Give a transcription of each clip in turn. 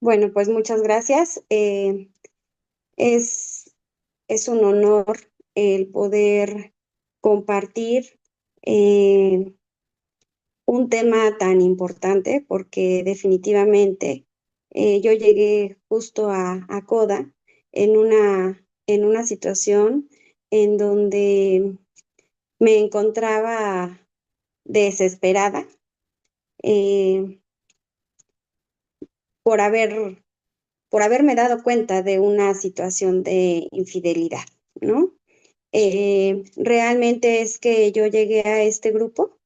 Bueno, pues muchas gracias. Es, es un honor el poder compartir eh, un tema tan importante porque definitivamente yo llegué justo a CODA en una situación en donde me encontraba desesperada eh, por por haberme dado cuenta de una situación de infidelidad, ¿no? Realmente es que yo llegué a este grupo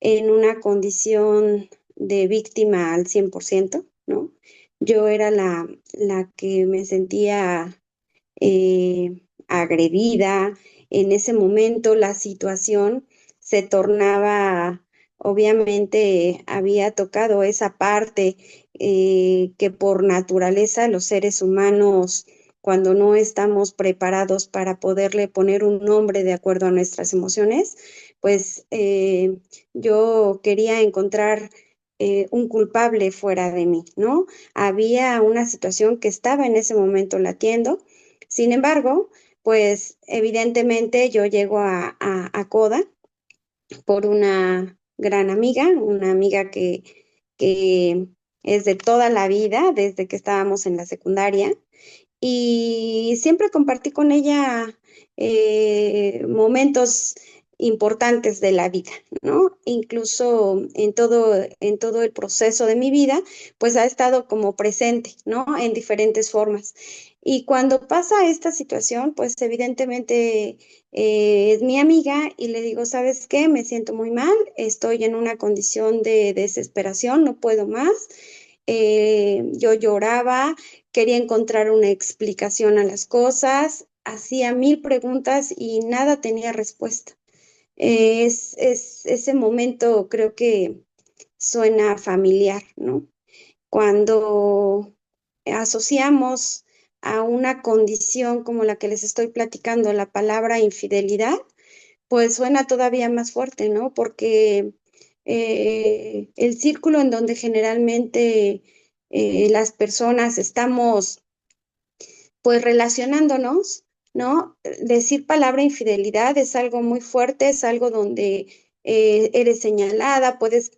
en una condición de víctima al 100%, ¿no? Yo era la que me sentía agredida. En ese momento la situación se tornaba, obviamente había tocado esa parte que por naturaleza los seres humanos, cuando no estamos preparados para poderle poner un nombre de acuerdo a nuestras emociones, pues yo quería encontrar un culpable fuera de mí, ¿no? Había una situación que estaba en ese momento latiendo. Sin embargo, pues evidentemente yo llego a CODA por una gran amiga, una amiga que es de toda la vida, desde que estábamos en la secundaria, y siempre compartí con ella momentos importantes de la vida, ¿no? Incluso en todo el proceso de mi vida, pues ha estado como presente, ¿no? En diferentes formas. Y cuando pasa esta situación, pues evidentemente es mi amiga y le digo, ¿sabes qué? Me siento muy mal, estoy en una condición de desesperación, no puedo más. Yo lloraba, quería encontrar una explicación a las cosas, hacía mil preguntas y nada tenía respuesta. Ese momento creo que suena familiar, ¿no? Cuando asociamos a una condición como la que les estoy platicando la palabra infidelidad, pues suena todavía más fuerte, ¿no? Porque el círculo en donde generalmente las personas estamos pues relacionándonos, ¿no? Decir palabra infidelidad es algo muy fuerte, es algo donde eres señalada, puedes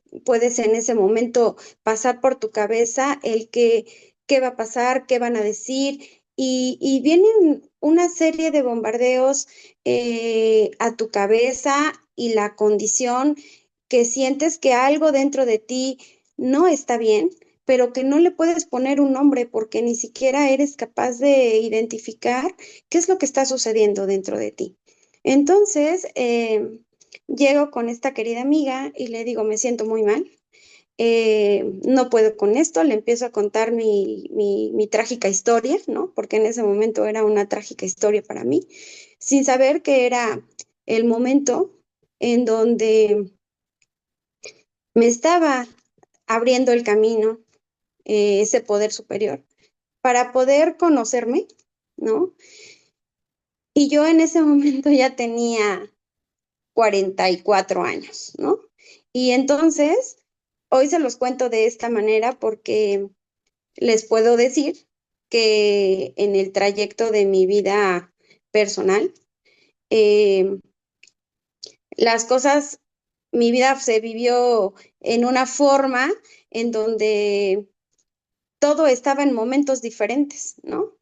en ese momento pasar por tu cabeza el que, qué va a pasar, qué van a decir, y vienen una serie de bombardeos a tu cabeza y la condición que sientes que algo dentro de ti no está bien, pero que no le puedes poner un nombre porque ni siquiera eres capaz de identificar qué es lo que está sucediendo dentro de ti. Entonces, llego con esta querida amiga y le digo, me siento muy mal, no puedo con esto, le empiezo a contar mi trágica historia, ¿no? Porque en ese momento era una trágica historia para mí, sin saber que era el momento en donde me estaba abriendo el camino ese poder superior para poder conocerme, ¿no? Y yo en ese momento ya tenía 44 años, ¿no? Y entonces, hoy se los cuento de esta manera porque les puedo decir que en el trayecto de mi vida personal, eh, las cosas, mi vida se vivió en una forma en donde todo estaba en momentos diferentes, ¿no?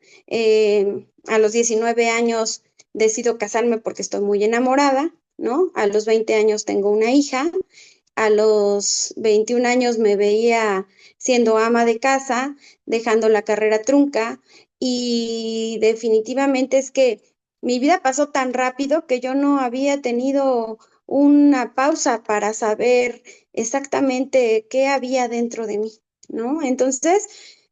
A los 19 años decido casarme porque estoy muy enamorada, ¿no? A los 20 años tengo una hija, a los 21 años me veía siendo ama de casa, dejando la carrera trunca y definitivamente es que mi vida pasó tan rápido que yo no había tenido una pausa para saber exactamente qué había dentro de mí, ¿no? Entonces,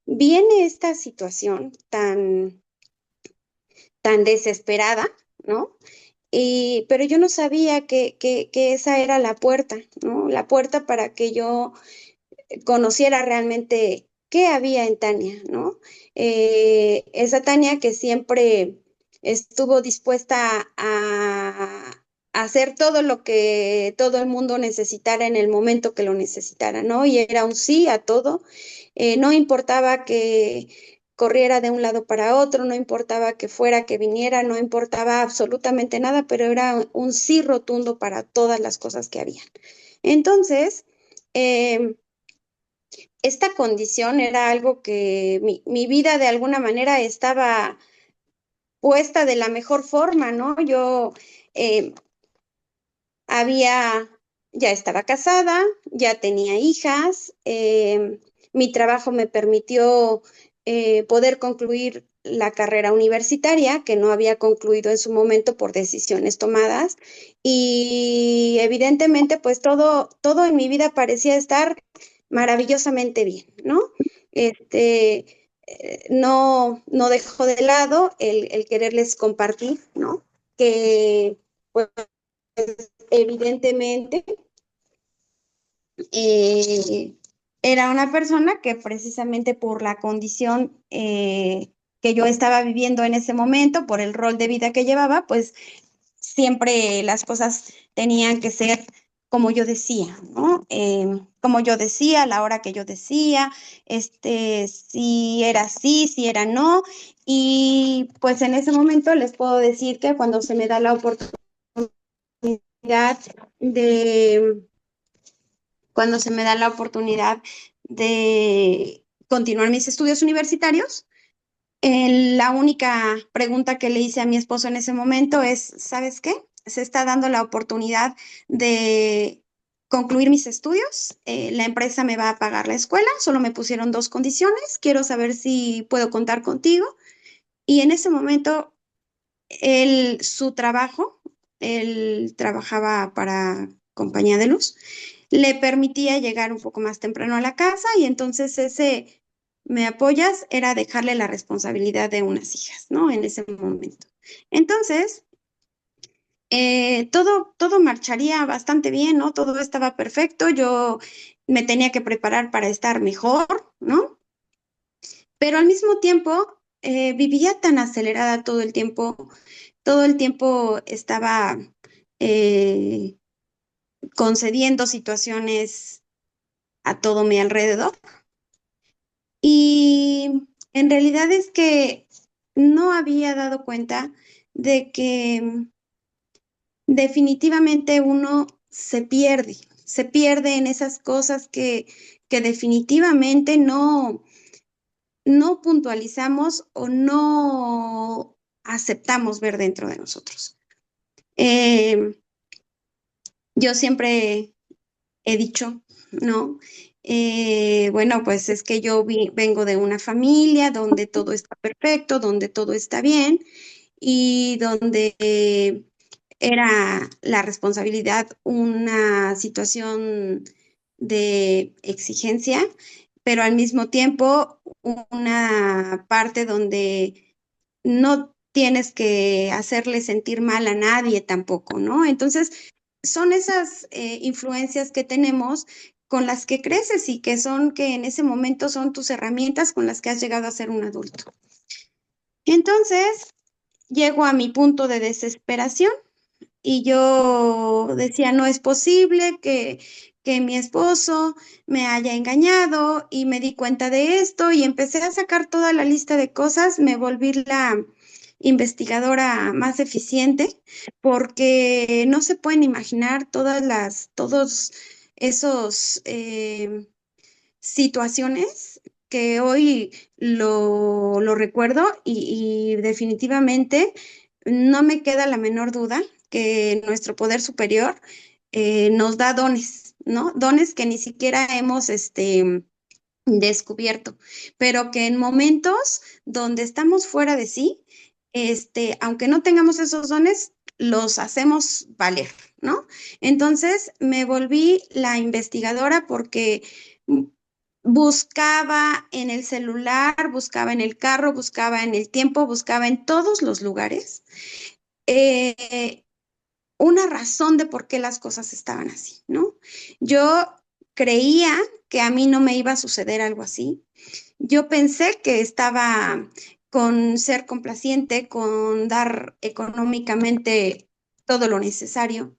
viene esta situación tan desesperada, ¿no? Pero yo no sabía que esa era la puerta, ¿no? La puerta para que yo conociera realmente qué había en Tania, ¿no? Esa Tania que siempre estuvo dispuesta hacer todo lo que todo el mundo necesitara en el momento que lo necesitara, ¿no? Y era un sí a todo. No importaba que corriera de un lado para otro, no importaba que fuera, que viniera, no importaba absolutamente nada, pero era un sí rotundo para todas las cosas que había. Entonces, eh, esta condición era algo que mi vida de alguna manera estaba puesta de la mejor forma, ¿no? Yo eh, había, ya estaba casada, ya tenía hijas, mi trabajo me permitió poder concluir la carrera universitaria que no había concluido en su momento por decisiones tomadas y evidentemente pues todo en mi vida parecía estar maravillosamente bien, ¿no? No dejo de lado el quererles compartir, ¿no? Que pues evidentemente eh, era una persona que precisamente por la condición que yo estaba viviendo en ese momento, por el rol de vida que llevaba, pues siempre las cosas tenían que ser como yo decía, ¿no? Como yo decía, a la hora que yo decía, si era sí, si era no. Y pues en ese momento les puedo decir que cuando se me da la oportunidad de cuando se me da la oportunidad de continuar mis estudios universitarios. La única pregunta que le hice a mi esposo en ese momento es, ¿sabes qué? Se está dando la oportunidad de concluir mis estudios. La empresa me va a pagar la escuela, solo me pusieron dos condiciones. Quiero saber si puedo contar contigo. Y en ese momento, su trabajo, él trabajaba para compañía de luz, le permitía llegar un poco más temprano a la casa y entonces ese me apoyas era dejarle la responsabilidad de unas hijas, ¿no? En ese momento. Entonces, todo marcharía bastante bien, ¿no? Todo estaba perfecto, yo me tenía que preparar para estar mejor, ¿no? Pero al mismo tiempo, vivía tan acelerada todo el tiempo estaba eh, concediendo situaciones a todo mi alrededor. Y en realidad es que no había dado cuenta de que definitivamente uno se pierde en esas cosas que definitivamente no puntualizamos o no aceptamos ver dentro de nosotros. Eh, yo siempre he dicho, ¿no? Bueno, pues es que yo vengo de una familia donde todo está perfecto, donde todo está bien y donde era la responsabilidad una situación de exigencia, pero al mismo tiempo una parte donde no tienes que hacerle sentir mal a nadie tampoco, ¿no? Entonces, son esas influencias que tenemos con las que creces y que en ese momento son tus herramientas con las que has llegado a ser un adulto. Entonces, llego a mi punto de desesperación y yo decía, no es posible que mi esposo me haya engañado y me di cuenta de esto y empecé a sacar toda la lista de cosas, me volví la investigadora más eficiente porque no se pueden imaginar todos esos situaciones que hoy lo recuerdo y definitivamente no me queda la menor duda que nuestro poder superior nos da dones, ¿no? Dones que ni siquiera hemos descubierto, pero que en momentos donde estamos fuera de sí, aunque no tengamos esos dones, los hacemos valer, ¿no? Entonces me volví la investigadora porque buscaba en el celular, buscaba en el carro, buscaba en el tiempo, buscaba en todos los lugares eh, una razón de por qué las cosas estaban así, ¿no? Yo creía que a mí no me iba a suceder algo así. Yo pensé que estaba con ser complaciente, con dar económicamente todo lo necesario,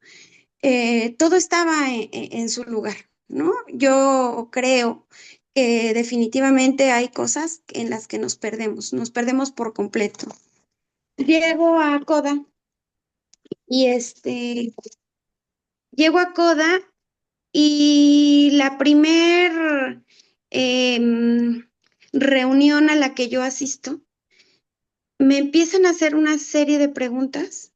todo estaba en su lugar, ¿no? Yo creo que definitivamente hay cosas en las que nos perdemos por completo. Llego a Coda y llego a Coda y la primer reunión a la que yo asisto, me empiezan a hacer una serie de preguntas,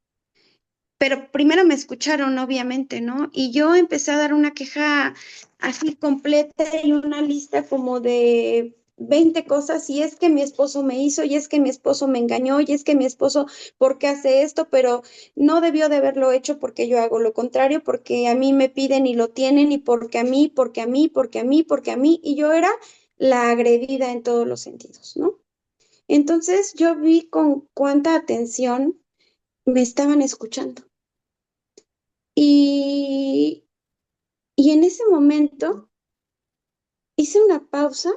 pero primero me escucharon, obviamente, ¿no? Y yo empecé a dar una queja así completa y una lista como de 20 cosas, y es que mi esposo me hizo, y es que mi esposo me engañó, y es que mi esposo, ¿por qué hace esto? Pero no debió de haberlo hecho porque yo hago lo contrario, porque a mí me piden y lo tienen, y porque a mí, porque a mí, porque a mí, porque a mí, y yo era la agredida en todos los sentidos, ¿no? Entonces yo vi con cuánta atención me estaban escuchando. Y, y en ese momento hice una pausa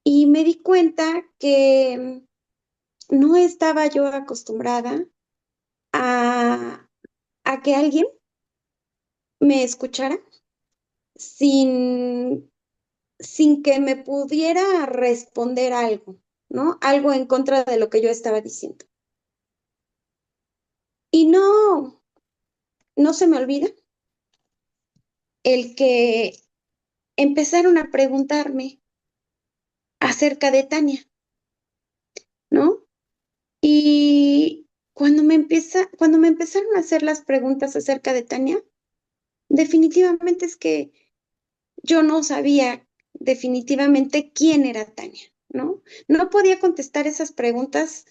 y me di cuenta que no estaba yo acostumbrada a, a que alguien me escuchara sin, sin que me pudiera responder algo, ¿no? Algo en contra de lo que yo estaba diciendo. Y no se me olvida el que empezaron a preguntarme acerca de Tania, ¿no? Y cuando me empezaron a hacer las preguntas acerca de Tania, definitivamente es que yo no sabía definitivamente quién era Tania, ¿no? No podía contestar esas preguntas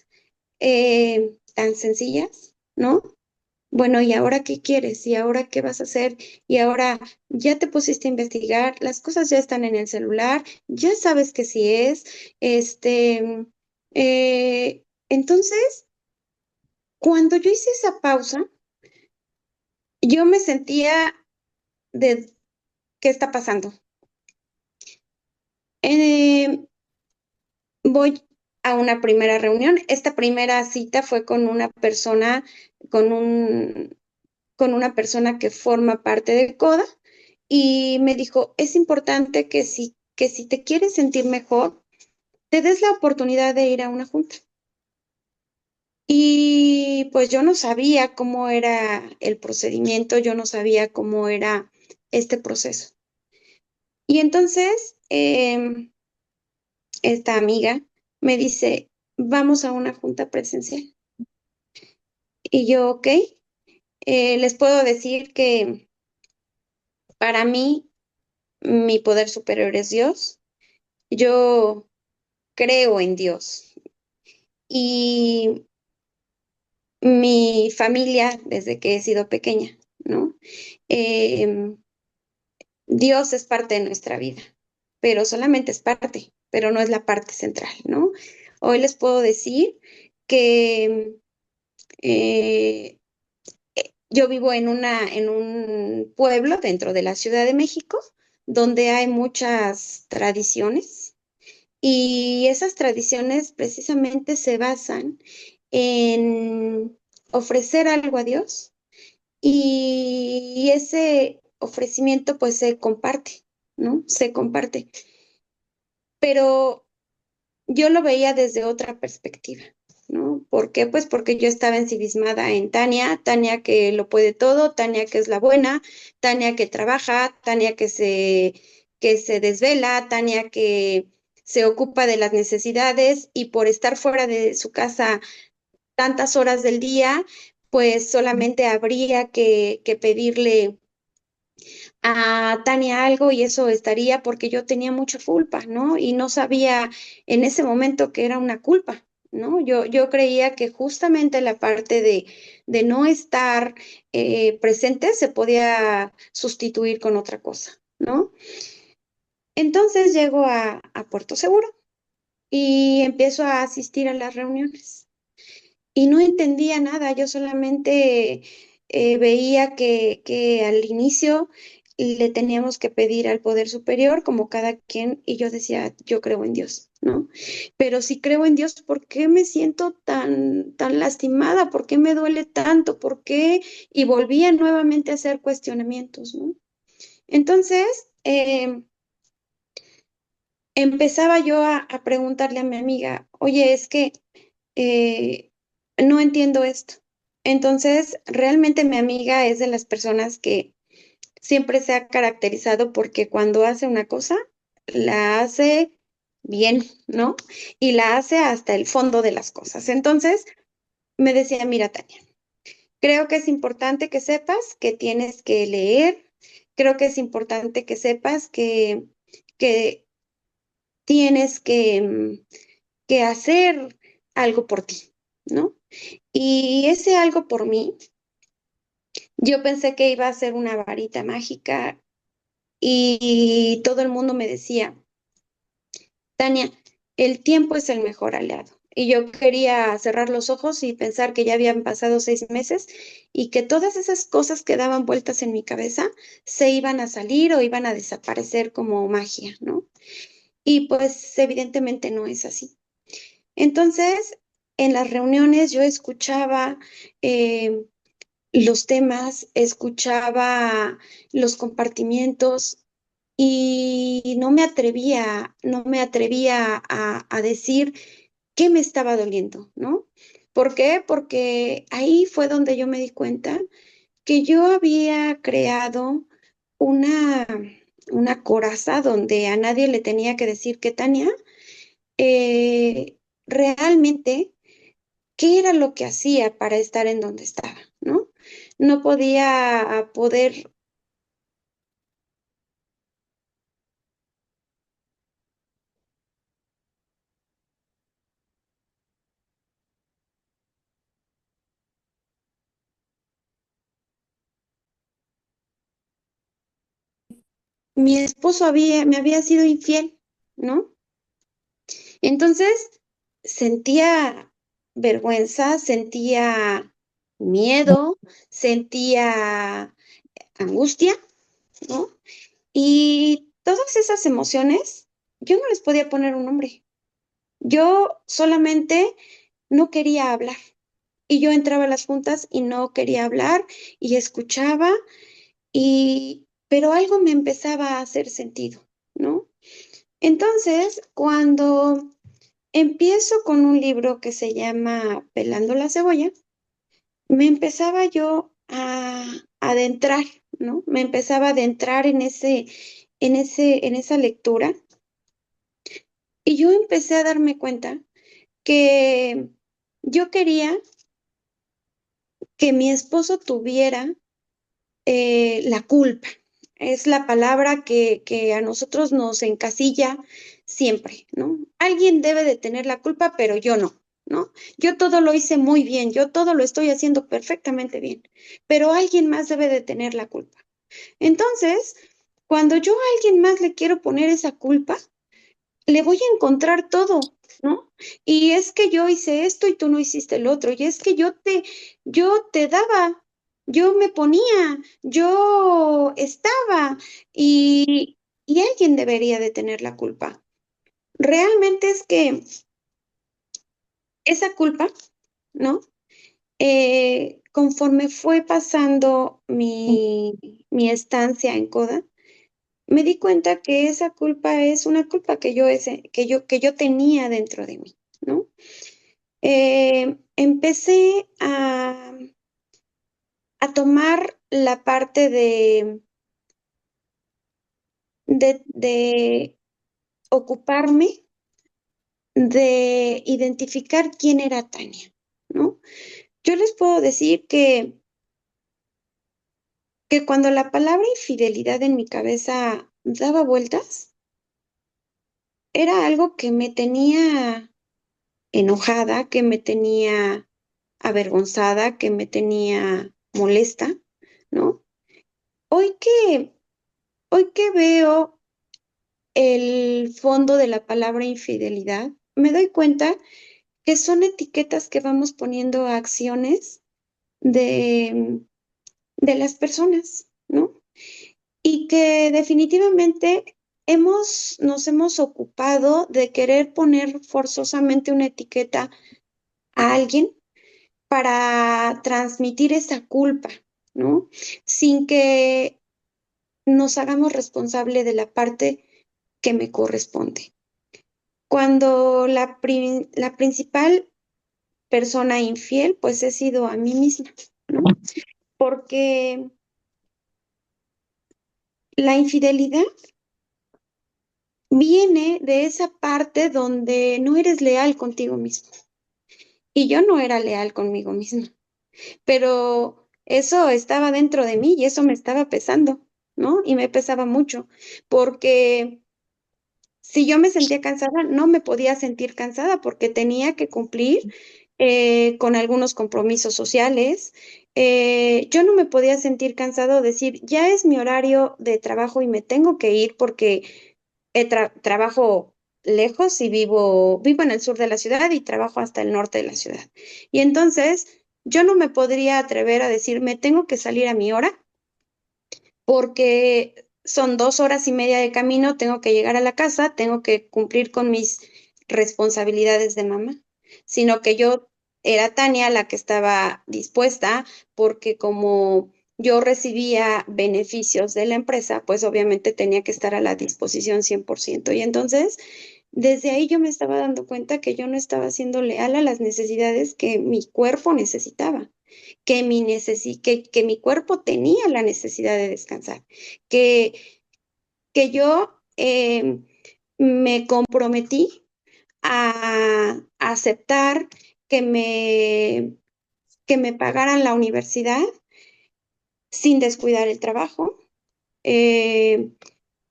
tan sencillas, ¿no? Bueno, ¿y ahora qué quieres? ¿Y ahora qué vas a hacer? Y ahora ya te pusiste a investigar, las cosas ya están en el celular, ya sabes que sí es, entonces, cuando yo hice esa pausa, yo me sentía de qué está pasando. Eh, Voy a una primera reunión. Esta primera cita fue con una persona, con con una persona que forma parte de CODA, y me dijo, es importante que si te quieres sentir mejor, te des la oportunidad de ir a una junta. Y pues yo no sabía cómo era el procedimiento, yo no sabía cómo era este proceso. Y entonces, esta amiga me dice, vamos a una junta presencial. Y yo, ok, les puedo decir que para mí mi poder superior es Dios. Yo creo en Dios. Y mi familia, desde que he sido pequeña, ¿no? Em, Dios es parte de nuestra vida, pero solamente es parte, pero no es la parte central, ¿no? Hoy les puedo decir que eh, yo vivo en en un pueblo dentro de la Ciudad de México donde hay muchas tradiciones, y esas tradiciones precisamente se basan en ofrecer algo a Dios, y ese ofrecimiento pues se comparte, ¿no? Se comparte. Pero yo lo veía desde otra perspectiva, ¿no? ¿Por qué? Pues porque yo estaba ensimismada en Tania, Tania que lo puede todo, Tania que es la buena, Tania que trabaja, Tania que se desvela, Tania que se ocupa de las necesidades, y por estar fuera de su casa tantas horas del día, pues solamente habría que pedirle a Tania algo y eso estaría, porque yo tenía mucha culpa, ¿no? Y no sabía en ese momento que era una culpa, ¿no? Yo creía que justamente la parte de no estar presente se podía sustituir con otra cosa, ¿no? Entonces llego a Puerto Seguro y empiezo a asistir a las reuniones. Y no entendía nada, yo solamente veía que al inicio le teníamos que pedir al poder superior como cada quien, y yo decía, yo creo en Dios, ¿no? Pero si creo en Dios, ¿por qué me siento tan lastimada? ¿Por qué me duele tanto? ¿Por qué? Y volvía nuevamente a hacer cuestionamientos, ¿no? Entonces, empezaba yo a preguntarle a mi amiga, oye, es que eh, no entiendo esto. Entonces, realmente mi amiga es de las personas que siempre se ha caracterizado porque cuando hace una cosa, la hace bien, ¿no? Y la hace hasta el fondo de las cosas. Entonces, me decía, mira, Tania, creo que es importante que sepas que tienes que leer, creo que es importante que sepas que tienes que hacer algo por ti, ¿no? Y ese algo por mí, yo pensé que iba a ser una varita mágica y todo el mundo me decía, Tania, el tiempo es el mejor aliado. Y yo quería cerrar los ojos y pensar que ya habían pasado 6 meses y que todas esas cosas que daban vueltas en mi cabeza se iban a salir o iban a desaparecer como magia, ¿no? Y pues evidentemente no es así. Entonces, en las reuniones yo escuchaba eh, los temas, escuchaba los compartimientos y no me atrevía a decir qué me estaba doliendo, ¿no? ¿Por qué? Porque ahí fue donde yo me di cuenta que yo había creado una, una coraza donde a nadie le tenía que decir que Tania, realmente qué era lo que hacía para estar en donde estaba, ¿no? No podía poder, mi esposo me había sido infiel, ¿no? Entonces sentía vergüenza, sentía miedo, sentía angustia, ¿no? Y todas esas emociones, yo no les podía poner un nombre. Yo solamente no quería hablar. Y yo entraba a las juntas y no quería hablar y escuchaba pero algo me empezaba a hacer sentido, ¿no? Entonces, cuando empiezo con un libro que se llama Pelando la cebolla, me empezaba yo a adentrar, ¿no? Me empezaba a adentrar en esa lectura y yo empecé a darme cuenta que yo quería que mi esposo tuviera la culpa. Es la palabra que a nosotros nos encasilla siempre, ¿no? Alguien debe de tener la culpa, pero yo no, ¿no? Yo todo lo hice muy bien, yo todo lo estoy haciendo perfectamente bien, pero alguien más debe de tener la culpa. Entonces, cuando yo a alguien más le quiero poner esa culpa, le voy a encontrar todo, ¿no? Y es que yo hice esto y tú no hiciste el otro, y es que yo te daba, yo me ponía, yo estaba, y alguien debería de tener la culpa. Realmente es que esa culpa, ¿no? Conforme fue pasando mi estancia en CODA, me di cuenta que esa culpa es una culpa que yo tenía dentro de mí, ¿no? Empecé a tomar la parte de ocuparme de identificar quién era Tania, ¿no? Yo les puedo decir que cuando la palabra infidelidad en mi cabeza daba vueltas, era algo que me tenía enojada, que me tenía avergonzada, que me tenía molesta, ¿no? Hoy que, hoy que veo el fondo de la palabra infidelidad, me doy cuenta que son etiquetas que vamos poniendo a acciones de las personas, ¿no? y que definitivamente nos hemos ocupado de querer poner forzosamente una etiqueta a alguien para transmitir esa culpa, ¿no? Sin que nos hagamos responsable de la parte que me corresponde. Cuando la principal persona infiel, pues he sido a mí misma, ¿no? Porque la infidelidad viene de esa parte donde no eres leal contigo mismo. Y yo no era leal conmigo misma, pero eso estaba dentro de mí y eso me estaba pesando, ¿no? Y me pesaba mucho, porque si yo me sentía cansada, no me podía sentir cansada porque tenía que cumplir con algunos compromisos sociales. Yo no me podía sentir cansado, decir, ya es mi horario de trabajo y me tengo que ir porque trabajo lejos y vivo en el sur de la ciudad y trabajo hasta el norte de la ciudad. Y entonces yo no me podría atrever a decir, me tengo que salir a mi hora porque son 2 horas y media de camino, tengo que llegar a la casa, tengo que cumplir con mis responsabilidades de mamá, sino que yo era Tania la que estaba dispuesta porque como yo recibía beneficios de la empresa, pues obviamente tenía que estar a la disposición 100%. Y entonces, desde ahí yo me estaba dando cuenta que yo no estaba siendo leal a las necesidades que mi cuerpo necesitaba, que mi cuerpo tenía la necesidad de descansar, que, que yo me comprometí a aceptar que me pagaran la universidad sin descuidar el trabajo, eh,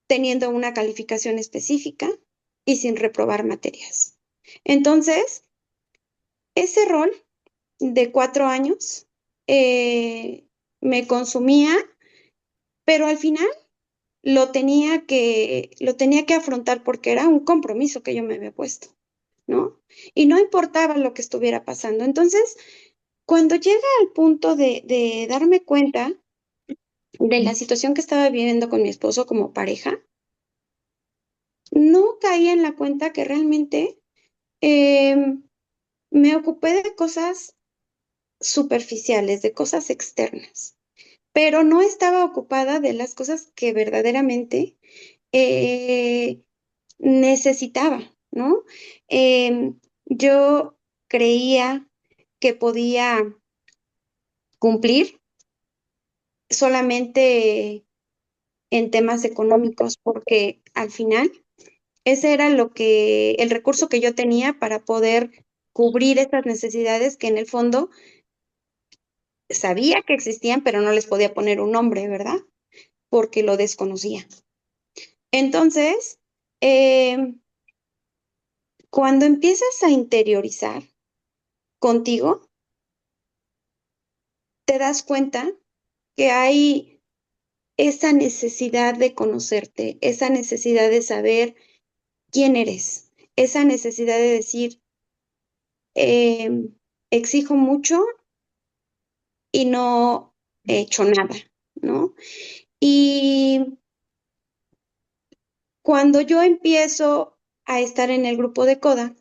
teniendo una calificación específica y sin reprobar materias. Entonces, ese rol de 4 años me consumía, pero al final lo tenía que afrontar porque era un compromiso que yo me había puesto, ¿no? Y no importaba lo que estuviera pasando. Entonces, cuando llega al punto de darme cuenta de la situación que estaba viviendo con mi esposo como pareja, no caí en la cuenta que realmente me ocupé de cosas superficiales, de cosas externas, pero no estaba ocupada de las cosas que verdaderamente eh, necesitaba, ¿no? Yo creía que podía cumplir solamente en temas económicos, porque al final ese era el recurso que yo tenía para poder cubrir esas necesidades que en el fondo sabía que existían, pero no les podía poner un nombre, ¿verdad? Porque lo desconocía. Entonces, eh, cuando empiezas a interiorizar contigo, te das cuenta que hay esa necesidad de conocerte, esa necesidad de saber quién eres, esa necesidad de decir, eh, exijo mucho y no he hecho nada, ¿no? Y cuando yo empiezo a estar en el grupo de coda,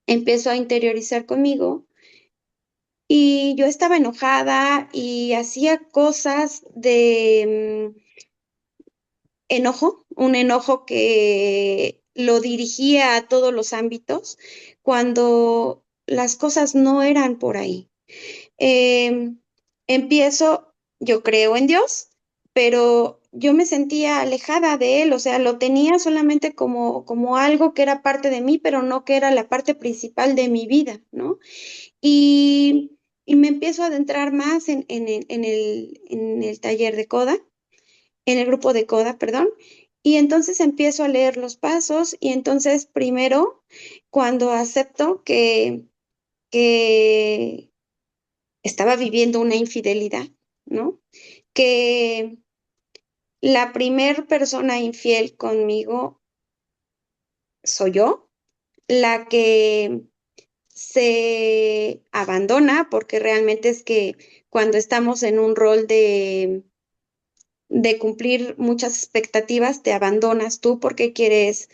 empiezo a interiorizar conmigo y yo estaba enojada y hacía cosas de enojo, un enojo que lo dirigía a todos los ámbitos, cuando las cosas no eran por ahí. Em, Empiezo, yo creo en Dios, pero yo me sentía alejada de Él, o sea, lo tenía solamente como algo que era parte de mí, pero no que era la parte principal de mi vida, ¿no? Y me empiezo a adentrar más en el taller de coda, en el grupo de coda, perdón, y entonces empiezo a leer los pasos y entonces primero, cuando acepto que estaba viviendo una infidelidad, ¿no? Que la primer persona infiel conmigo soy yo, la que se abandona, porque realmente es que cuando estamos en un rol de cumplir muchas expectativas, te abandonas tú porque quieres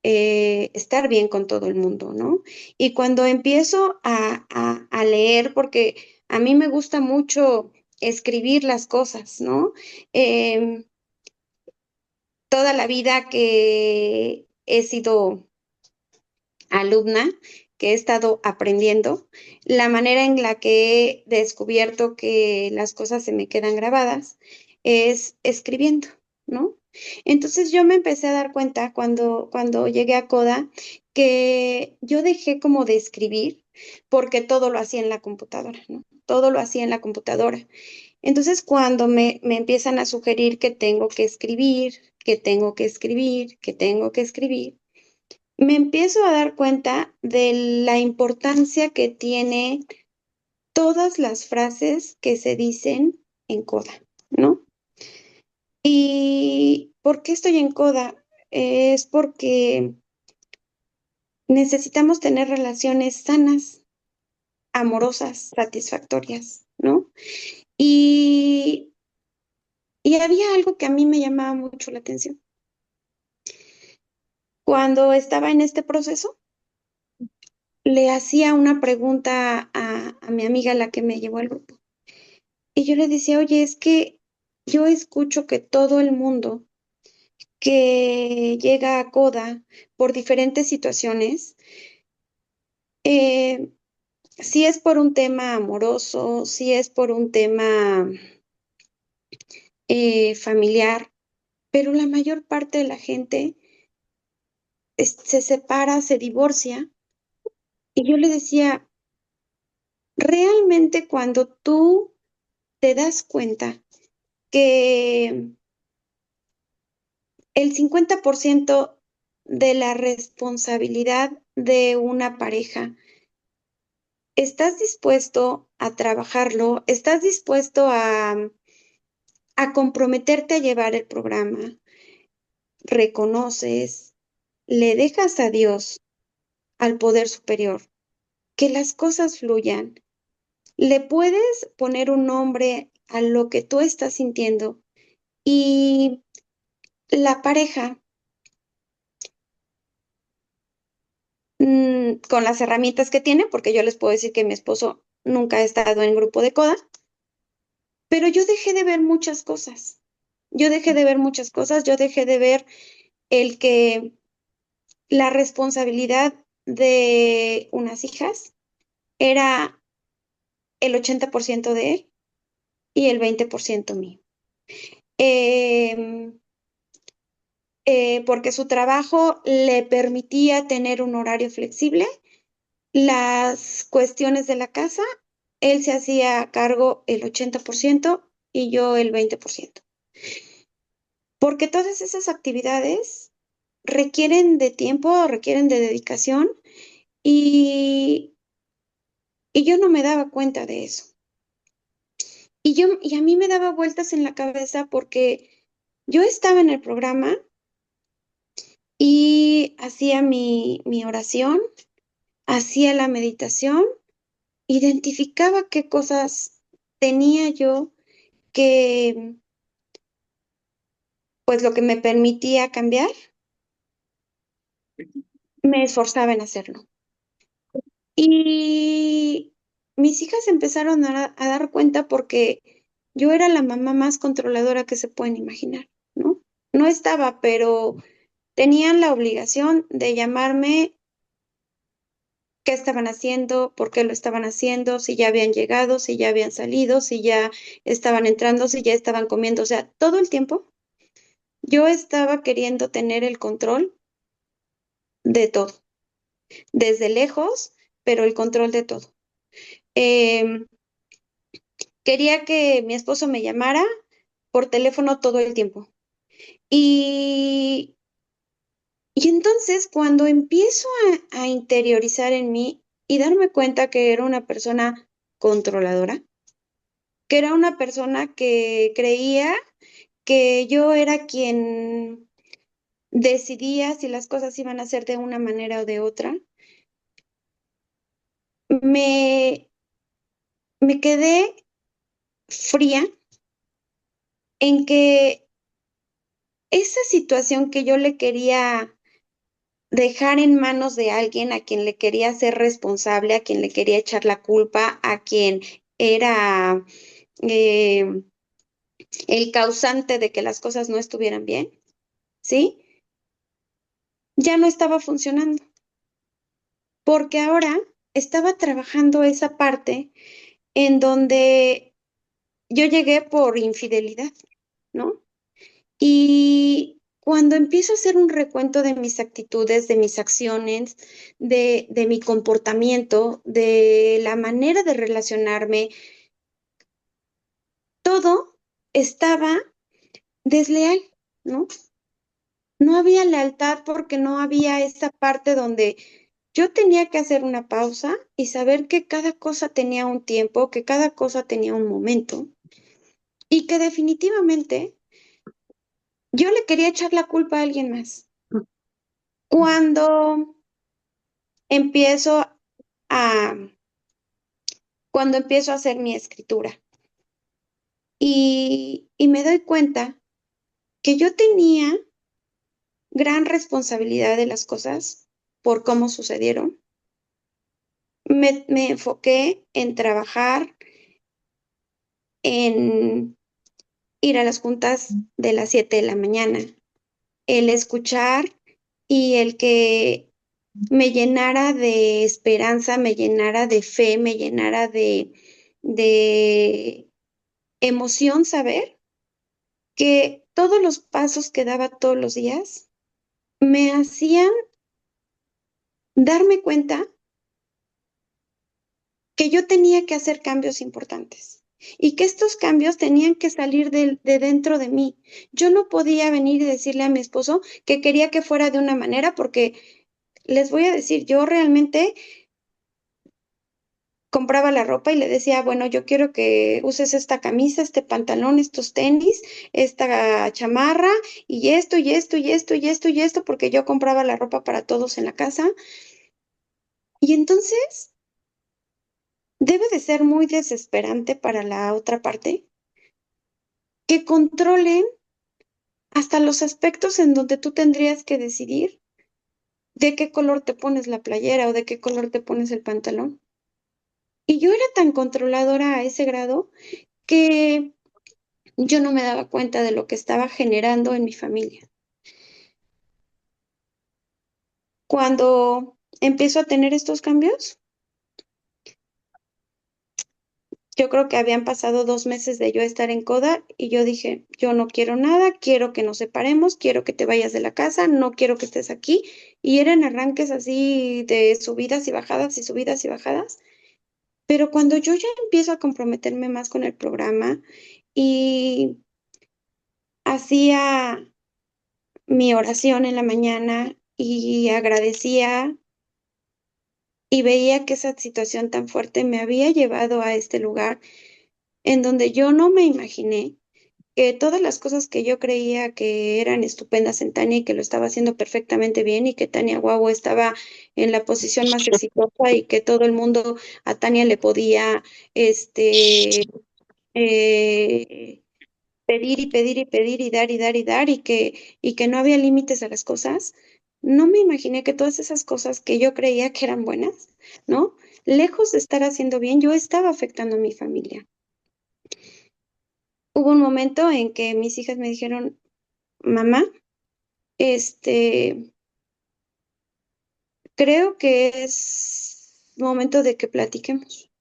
estar bien con todo el mundo, ¿no? Y cuando empiezo a leer, porque a mí me gusta mucho escribir las cosas, ¿no? Em, Toda la vida que he sido alumna, que he estado aprendiendo, la manera en la que he descubierto que las cosas se me quedan grabadas es escribiendo, ¿no? Entonces yo me empecé a dar cuenta cuando llegué a Coda que yo dejé como de escribir porque todo lo hacía en la computadora, ¿no? Todo lo hacía en la computadora. Entonces, cuando me empiezan a sugerir que tengo que escribir, que tengo que escribir, que tengo que escribir, me empiezo a dar cuenta de la importancia que tiene todas las frases que se dicen en coda, ¿no? ¿Y por qué estoy en coda? Es porque necesitamos tener relaciones sanas, amorosas, satisfactorias, ¿no? Y, y había algo que a mí me llamaba mucho la atención. Cuando estaba en este proceso, le hacía una pregunta a mi amiga, la que me llevó al grupo. Y yo le decía, oye, es que yo escucho que todo el mundo que llega a Coda por diferentes situaciones, eh, si es por un tema amoroso, si es por un tema familiar, pero la mayor parte de la gente se separa, se divorcia. Y yo le decía, realmente cuando tú te das cuenta que el 50% de la responsabilidad de una pareja, ¿estás dispuesto a trabajarlo? ¿Estás dispuesto a comprometerte a llevar el programa? ¿Reconoces? ¿Le dejas a Dios, al poder superior, que las cosas fluyan? ¿Le puedes poner un nombre a lo que tú estás sintiendo? Y la pareja, con las herramientas que tiene, porque yo les puedo decir que mi esposo nunca ha estado en grupo de coda, pero yo dejé de ver muchas cosas. Yo dejé de ver muchas cosas, yo dejé de ver el que la responsabilidad de unas hijas era el 80% de él y el 20% mío. Em, Porque su trabajo le permitía tener un horario flexible. Las cuestiones de la casa, él se hacía cargo el 80% y yo el 20%. Porque todas esas actividades requieren de tiempo, requieren de dedicación y, y yo no me daba cuenta de eso. Y a mí me daba vueltas en la cabeza porque yo estaba en el programa y hacía mi oración, hacía la meditación, identificaba qué cosas tenía yo que, pues lo que me permitía cambiar, me esforzaba en hacerlo. Y mis hijas empezaron a dar cuenta porque yo era la mamá más controladora que se pueden imaginar, ¿no? No estaba, pero tenían la obligación de llamarme qué estaban haciendo, por qué lo estaban haciendo, si ya habían llegado, si ya habían salido, si ya estaban entrando, si ya estaban comiendo. O sea, todo el tiempo yo estaba queriendo tener el control de todo, desde lejos, pero el control de todo. Em, Quería que mi esposo me llamara por teléfono todo el tiempo. Y, y entonces cuando empiezo a interiorizar en mí y darme cuenta que era una persona controladora, que era una persona que creía que yo era quien decidía si las cosas iban a ser de una manera o de otra, me, me quedé fría en que esa situación que yo le quería dejar en manos de alguien a quien le quería ser responsable, a quien le quería echar la culpa, a quien era eh, el causante de que las cosas no estuvieran bien, ¿sí? Ya no estaba funcionando, porque ahora estaba trabajando esa parte en donde yo llegué por infidelidad, ¿no? Y cuando empiezo a hacer un recuento de mis actitudes, de mis acciones, de mi comportamiento, de la manera de relacionarme, todo estaba desleal, ¿no? No había lealtad porque no había esa parte donde yo tenía que hacer una pausa y saber que cada cosa tenía un tiempo, que cada cosa tenía un momento y que definitivamente yo le quería echar la culpa a alguien más. Cuando empiezo a, cuando empiezo a hacer mi escritura y me doy cuenta que yo tenía gran responsabilidad de las cosas por cómo sucedieron. Me enfoqué en trabajar, en ir a las juntas de las 7 de la mañana, el escuchar y el que me llenara de esperanza, me llenara de fe, me llenara de emoción saber que todos los pasos que daba todos los días me hacían darme cuenta que yo tenía que hacer cambios importantes y que estos cambios tenían que salir de dentro de mí. Yo no podía venir y decirle a mi esposo que quería que fuera de una manera porque les voy a decir, yo realmente compraba la ropa y le decía, bueno, yo quiero que uses esta camisa, este pantalón, estos tenis, esta chamarra y esto y esto y esto y esto y esto, porque yo compraba la ropa para todos en la casa. Y entonces debe de ser muy desesperante para la otra parte que controlen hasta los aspectos en donde tú tendrías que decidir de qué color te pones la playera o de qué color te pones el pantalón. Y yo era tan controladora a ese grado que yo no me daba cuenta de lo que estaba generando en mi familia. Cuando empiezo a tener estos cambios, yo creo que habían pasado 2 meses de yo estar en coda y yo dije, yo no quiero nada, quiero que nos separemos, quiero que te vayas de la casa, no quiero que estés aquí. Y eran arranques así de subidas y bajadas y subidas y bajadas. Pero cuando yo ya empiezo a comprometerme más con el programa y hacía mi oración en la mañana y agradecía y veía que esa situación tan fuerte me había llevado a este lugar en donde yo no me imaginé que todas las cosas que yo creía que eran estupendas en Tania y que lo estaba haciendo perfectamente bien y que Tania Guau estaba en la posición más exitosa y que todo el mundo a Tania le podía eh, pedir y pedir y pedir y dar y dar y dar y que no había límites a las cosas, no me imaginé que todas esas cosas que yo creía que eran buenas, ¿no? Lejos de estar haciendo bien, yo estaba afectando a mi familia. Hubo un momento en que mis hijas me dijeron, mamá, este, creo que es momento de que platiquemos.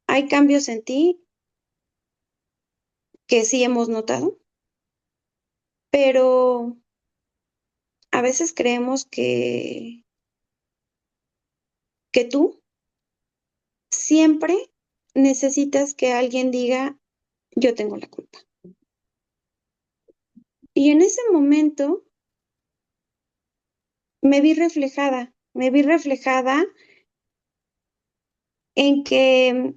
Hay cambios en ti que sí hemos notado, pero a veces creemos que tú siempre necesitas que alguien diga, yo tengo la culpa. Y en ese momento me vi reflejada en que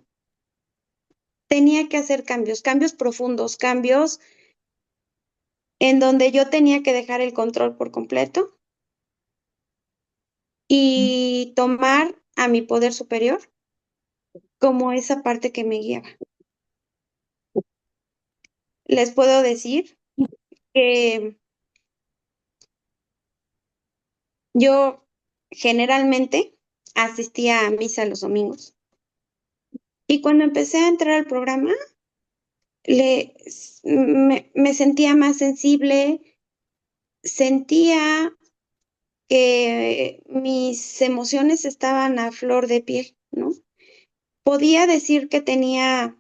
tenía que hacer cambios, cambios profundos, cambios en donde yo tenía que dejar el control por completo y tomar a mi poder superior como esa parte que me guiaba. les puedo decir que yo generalmente asistía a misa los domingos. Y cuando empecé a entrar al programa, me sentía más sensible, sentía que mis emociones estaban a flor de piel, ¿no? Podía decir que tenía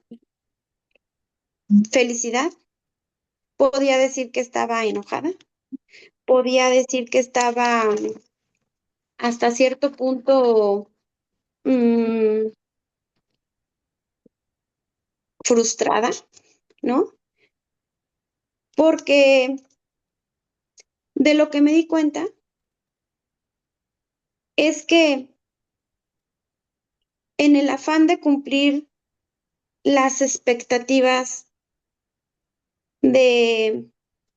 felicidad, podía decir que estaba enojada, podía decir que estaba hasta cierto punto mm, frustrada, ¿no? Porque de lo que me di cuenta es que en el afán de cumplir las expectativas de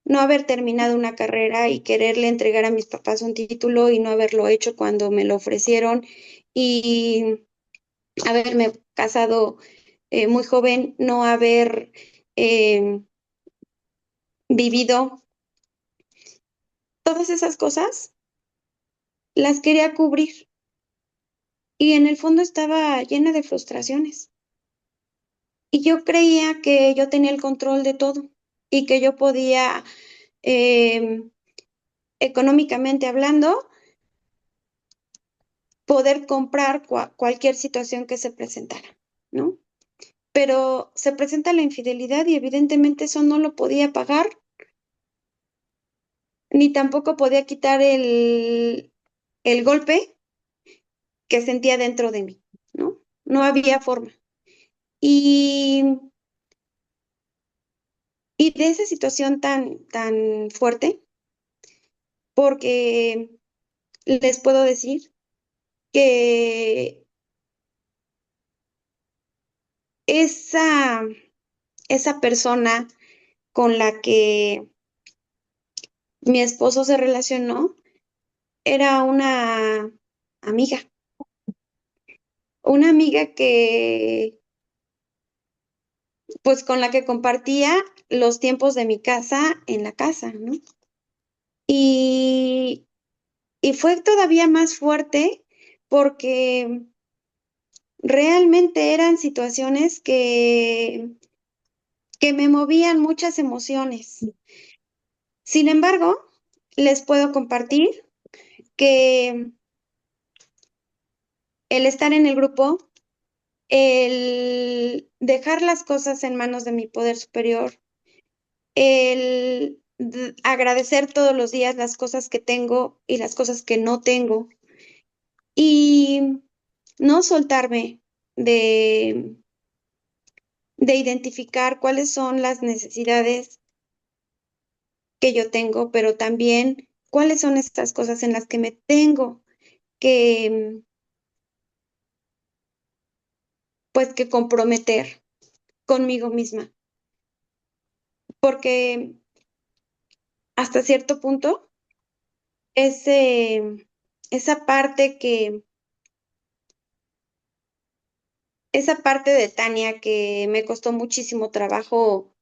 no haber terminado una carrera y quererle entregar a mis papás un título y no haberlo hecho cuando me lo ofrecieron y haberme casado muy joven, no haber eh, vivido todas esas cosas, las quería cubrir y en el fondo estaba llena de frustraciones. Y yo creía que yo tenía el control de todo y que yo podía, económicamente hablando, poder comprar cualquier situación que se presentara, ¿no? Pero se presenta la infidelidad y evidentemente eso no lo podía pagar, ni tampoco podía quitar el golpe que sentía dentro de mí, ¿no? No había forma. Y, y de esa situación tan fuerte, porque les puedo decir que esa, esa persona con la que mi esposo se relacionó era amiga, una amiga que, pues con la que compartía los tiempos de mi casa en la casa, ¿no? Y, y fue todavía más fuerte porque realmente eran situaciones que me movían muchas emociones. Sin embargo, les puedo compartir que el estar en el grupo, el dejar las cosas en manos de mi poder superior, el agradecer todos los días las cosas que tengo y las cosas que no tengo y no soltarme de, de identificar cuáles son las necesidades que yo tengo, pero también cuáles son estas cosas en las que me tengo que, pues, que comprometer conmigo misma, porque hasta cierto punto ese, esa parte esa parte de Tania que me costó muchísimo trabajo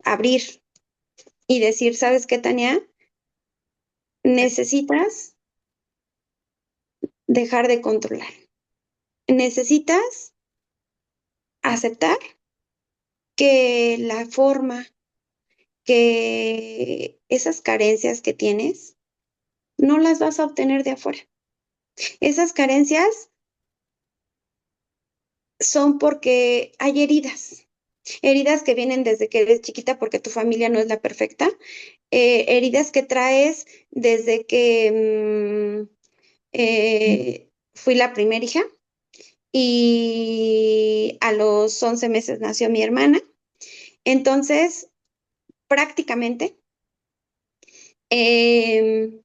abrir y decir, ¿sabes qué, Tania? Necesitas dejar de controlar. Necesitas aceptar que la forma, que esas carencias que tienes, no las vas a obtener de afuera. Esas carencias son porque hay heridas que vienen desde que eres chiquita porque tu familia no es la perfecta, heridas que traes desde que fui la primera hija y a los 11 meses nació mi hermana. Entonces, prácticamente, eh,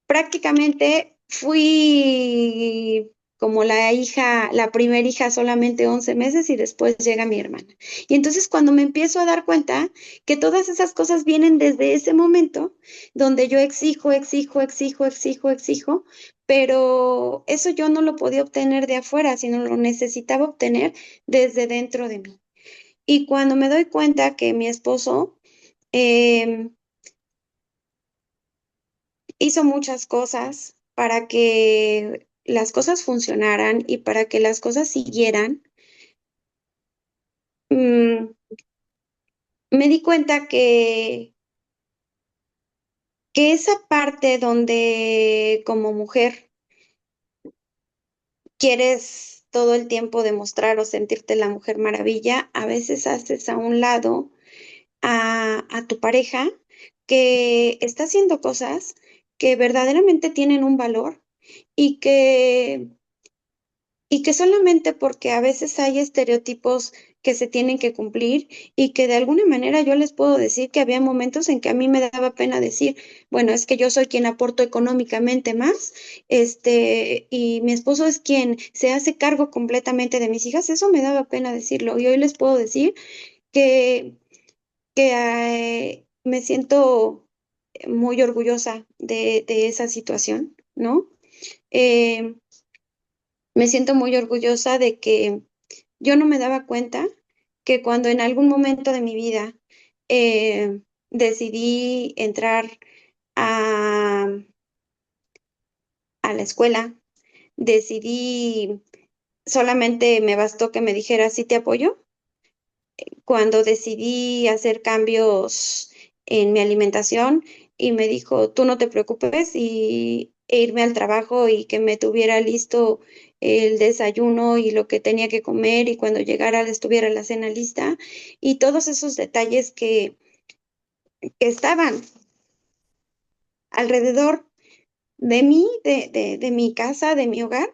prácticamente fui como la primera hija solamente 11 meses y después llega mi hermana. Y entonces cuando me empiezo a dar cuenta que todas esas cosas vienen desde ese momento donde yo exijo, pero eso yo no lo podía obtener de afuera, sino lo necesitaba obtener desde dentro de mí. Y cuando me doy cuenta que mi esposo em, hizo muchas cosas para que las cosas funcionaran y para que las cosas siguieran, mm, me di cuenta que esa parte donde como mujer quieres todo el tiempo demostrar o sentirte la mujer maravilla, a veces haces a un lado a tu pareja que está haciendo cosas que verdaderamente tienen un valor y que solamente porque a veces hay estereotipos que se tienen que cumplir y que de alguna manera yo les puedo decir que había momentos en que a mí me daba pena decir, bueno, es que yo soy quien aporto económicamente más, y mi esposo es quien se hace cargo completamente de mis hijas, eso me daba pena decirlo y hoy les puedo decir que, que me siento muy orgullosa de esa situación, ¿no? Eh, Me siento muy orgullosa de que yo no me daba cuenta que cuando en algún momento de mi vida decidí entrar a, a la escuela, decidí, solamente me bastó que me dijera sí te apoyo. Cuando decidí hacer cambios en mi alimentación y me dijo, tú no te preocupes e irme al trabajo y que me tuviera listo el desayuno y lo que tenía que comer y cuando llegara estuviera la cena lista y todos esos detalles que estaban alrededor de mí, de mi casa, de mi hogar,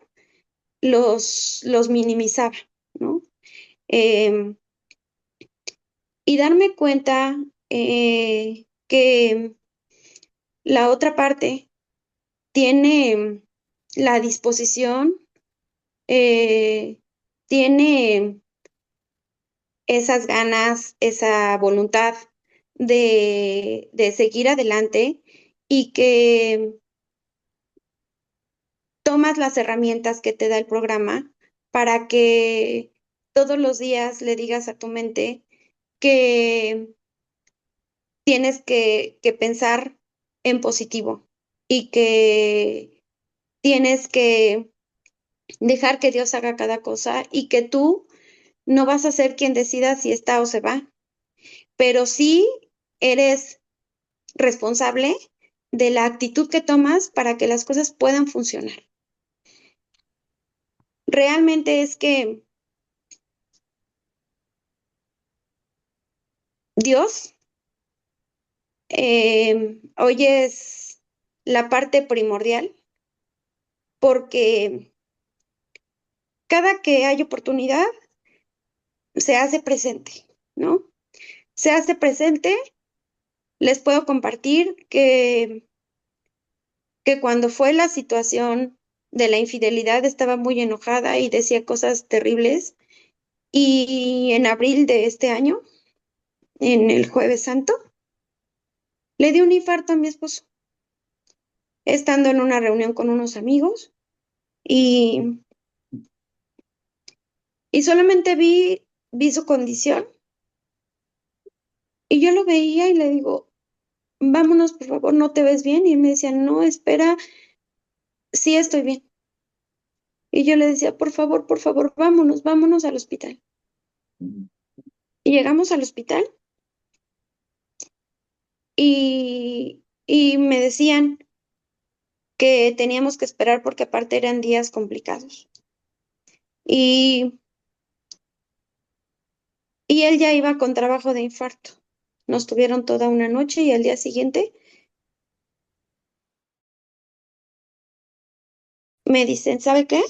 los minimizaba, ¿no? Em, y darme cuenta que la otra parte tiene la disposición, eh, tiene esas ganas, esa voluntad de seguir adelante y que tomas las herramientas que te da el programa para que todos los días le digas a tu mente que tienes que pensar en positivo y que tienes que dejar que Dios haga cada cosa y que tú no vas a ser quien decida si está o se va, pero sí eres responsable de la actitud que tomas para que las cosas puedan funcionar. Realmente es que Dios hoy es la parte primordial porque cada que hay oportunidad se hace presente, ¿no? Se hace presente. Les puedo compartir que cuando fue la situación de la infidelidad estaba muy enojada y decía cosas terribles. Y en abril de este año, en el Jueves Santo, le dio un infarto a mi esposo, estando en una reunión con unos amigos y, y solamente vi su condición y yo lo veía y le digo, vámonos, por favor, ¿no te ves bien? Y él me decía, no, espera, sí estoy bien. Y yo le decía, por favor, vámonos, vámonos al hospital. Y llegamos al hospital y me decían que teníamos que esperar porque aparte eran días complicados. Y, y él ya iba con trabajo de infarto. Nos tuvieron toda una noche y al día siguiente me dicen, ¿sabe qué?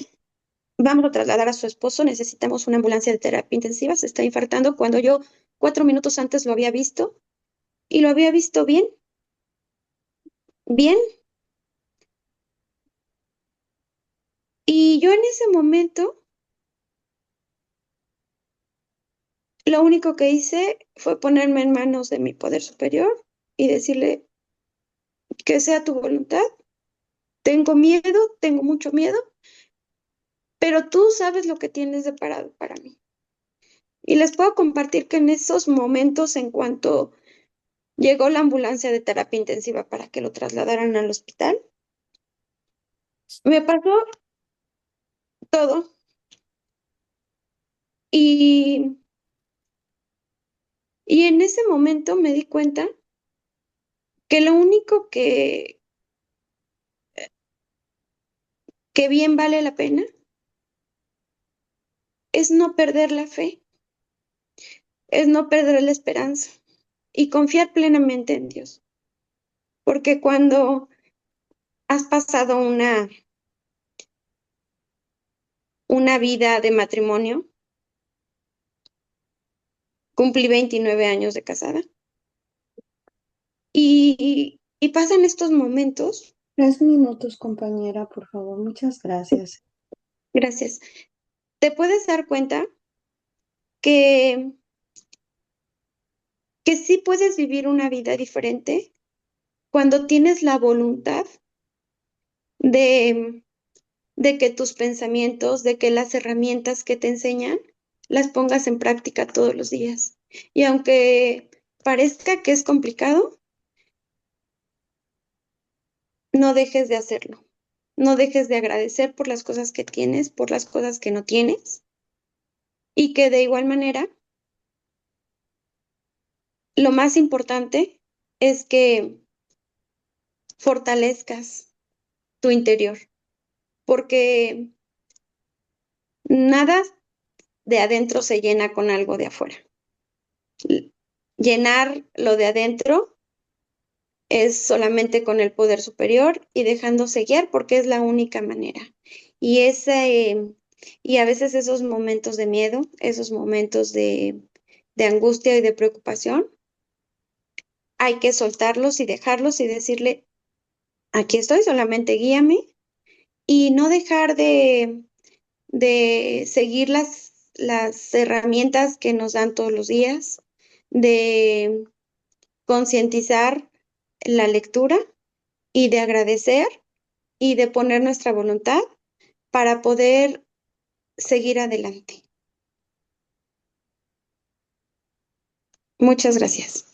Vamos a trasladar a su esposo, necesitamos una ambulancia de terapia intensiva, se está infartando cuando yo 4 minutos antes lo había visto y lo había visto bien, bien. Y yo en ese momento lo único que hice fue ponerme en manos de mi poder superior y decirle que sea tu voluntad. Tengo miedo, tengo mucho miedo, pero tú sabes lo que tienes deparado para mí. Y les puedo compartir que en esos momentos, en cuanto llegó la ambulancia de terapia intensiva para que lo trasladaran al hospital, me pasó todo. Y, y en ese momento me di cuenta que lo único que bien vale la pena es no perder la fe, es no perder la esperanza y confiar plenamente en Dios. Porque cuando has pasado una vida de matrimonio, cumplí 29 años de casada, y pasan estos momentos, 3 minutos, compañera, por favor. Muchas gracias. gracias, te puedes dar cuenta que, que sí puedes vivir una vida diferente cuando tienes la voluntad de, de que tus pensamientos, de que las herramientas que te enseñan, las pongas en práctica todos los días. Y aunque parezca que es complicado, no dejes de hacerlo. No dejes de agradecer por las cosas que tienes, por las cosas que no tienes, y que de igual manera, lo más importante es que fortalezcas tu interior, porque nada de adentro se llena con algo de afuera. Llenar lo de adentro es solamente con el poder superior y dejándose guiar porque es la única manera. Y y a veces esos momentos de miedo, esos momentos de angustia y de preocupación, hay que soltarlos y dejarlos y decirle, aquí estoy, solamente guíame y no dejar de seguir las herramientas que nos dan todos los días, de concientizar la lectura y de agradecer y de poner nuestra voluntad para poder seguir adelante. Muchas gracias.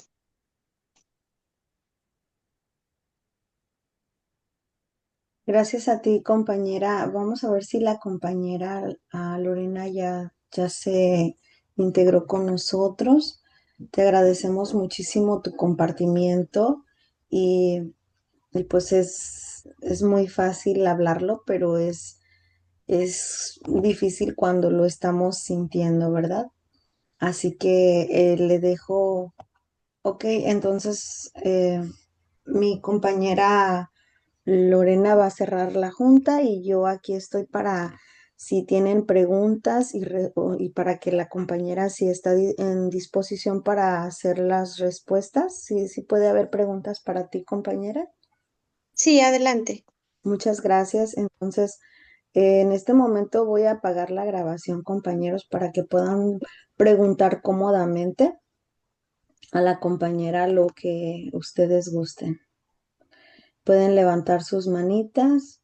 Gracias a ti, compañera. Vamos a ver si la compañera Lorena ya se integró con nosotros. Te agradecemos muchísimo tu compartimiento y, y pues es muy fácil hablarlo, pero es difícil cuando lo estamos sintiendo, ¿verdad? Así que le dejo, ok, entonces mi compañera Lorena va a cerrar la junta y yo aquí estoy para si tienen preguntas y para que la compañera si está en disposición para hacer las respuestas. Sí, sí puede haber preguntas para ti, compañera. Sí, adelante. Muchas gracias. Entonces, en este momento voy a apagar la grabación, compañeros, para que puedan preguntar cómodamente a la compañera lo que ustedes gusten. Pueden levantar sus manitas